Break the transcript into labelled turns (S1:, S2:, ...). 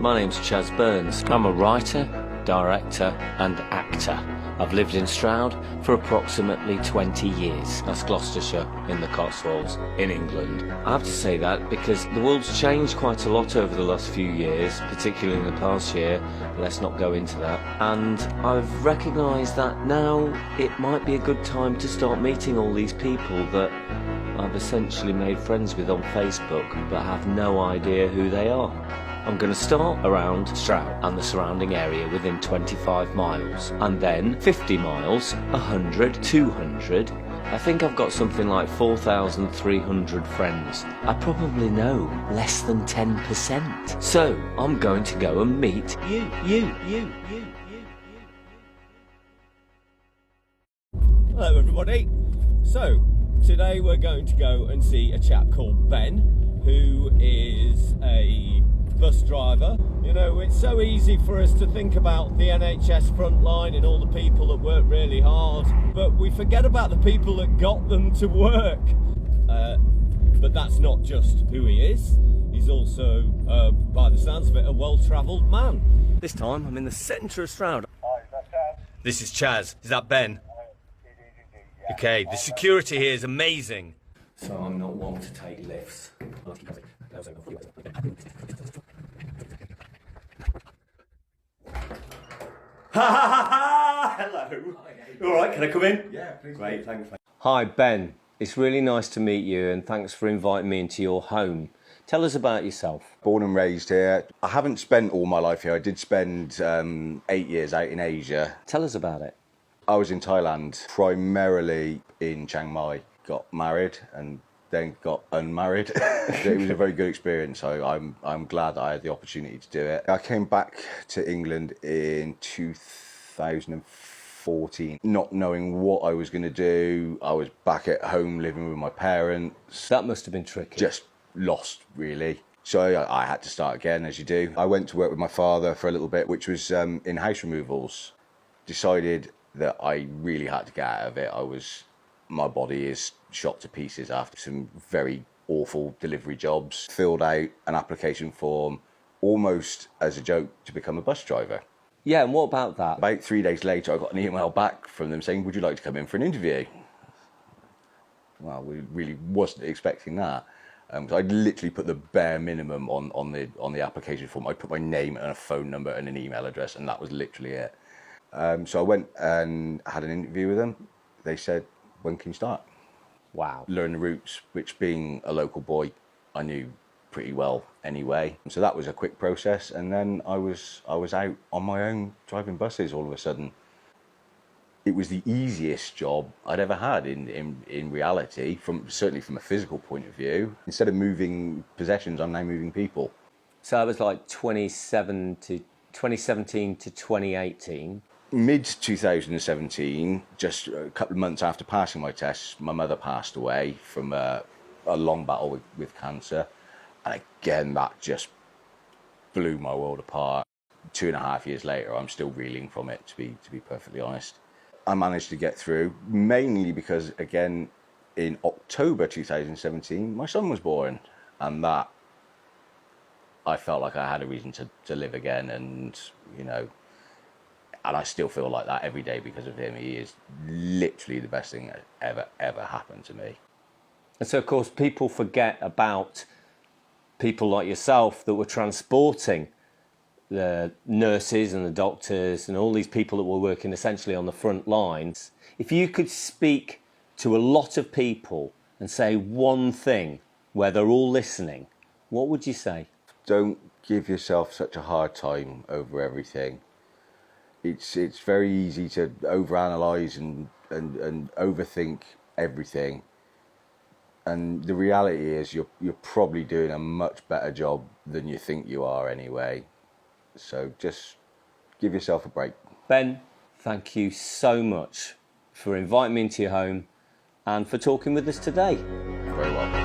S1: My name's Chaz Burns. I'm a writer, director and actor. I've lived in Stroud for approximately 20 years. That's Gloucestershire in the Cotswolds in England. I have to say that because the world's changed quite a lot over the last few years, particularly in the past year. Let's not go into that. And I've recognised that now it might be a good time to start meeting all these people that I've essentially made friends with on Facebook but have no idea who they are. I'm going to start around Stroud and the surrounding area within 25 miles, and then 50 miles, 100, 200. I think I've got something like 4,300 friends. I probably know less than 10%. So I'm going to go and meet you.
S2: Hello everybody. So today we're going to go and see a chap called Ben, who is a bus driver. You know, it's so easy for us to think about the NHS front line and all the people that work really hard, but we forget about the people that got them to work. But that's not just who he is. He's also, by the sounds of it, a well-travelled man. This time I'm in the centre of Stroud.
S3: Hi, is that Chaz?
S2: This is Chaz. Is that Ben?
S3: It is indeed, yeah.
S2: Okay, the security here is amazing.
S1: So I'm not one to take lifts.
S2: Hello. All right, can I come in?
S3: Yeah, please.
S2: Great, thanks.
S1: Hi Ben, it's really nice to meet you and thanks for inviting me into your home. Tell us about yourself.
S3: Born and raised here. I haven't spent all my life here. I did spend 8 years out in Asia.
S1: Tell us about it.
S3: I was in Thailand, primarily in Chiang Mai. Got married and then got unmarried. It was a very good experience. I'm glad that I had the opportunity to do it. I came back to England in 2014, not knowing what I was going to do. I was back at home living with my parents.
S1: That must have been tricky.
S3: Just lost, really. So I had to start again, as you do. I went to work with my father for a little bit, which was in house removals. Decided that I really had to get out of it. My body is shot to pieces after some very awful delivery jobs. Filled out an application form almost as a joke to become a bus driver.
S1: Yeah, and what about that?
S3: About 3 days later, I got an email back from them saying, would you like to come in for an interview? Well, we really wasn't expecting that. So I'd literally put the bare minimum on the application form. I put my name and a phone number and an email address, and that was literally it. So I went and had an interview with them. They said, when can you start?
S1: Wow.
S3: Learn the routes, which being a local boy, I knew pretty well anyway. So that was a quick process, and then I was out on my own driving buses all of a sudden. It was the easiest job I'd ever had in reality, certainly from a physical point of view. Instead of moving possessions, I'm now moving people.
S1: So that was like 2017 to 2018.
S3: Mid-2017, just a couple of months after passing my tests, my mother passed away from a long battle with cancer. And again, that just blew my world apart. 2.5 years later, I'm still reeling from it, to be perfectly honest. I managed to get through, mainly because, again, in October 2017, my son was born. And that, I felt like I had a reason to live again, and, you know, and I still feel like that every day because of him. He is literally the best thing that ever happened to me.
S1: And so, of course, people forget about people like yourself that were transporting the nurses and the doctors and all these people that were working essentially on the front lines. If you could speak to a lot of people and say one thing where they're all listening, what would you say?
S3: Don't give yourself such a hard time over everything. It's very easy to overanalyze and overthink everything. And the reality is you're probably doing a much better job than you think you are anyway. So just give yourself a break.
S1: Ben, thank you so much for inviting me into your home and for talking with us today.
S3: You're very welcome.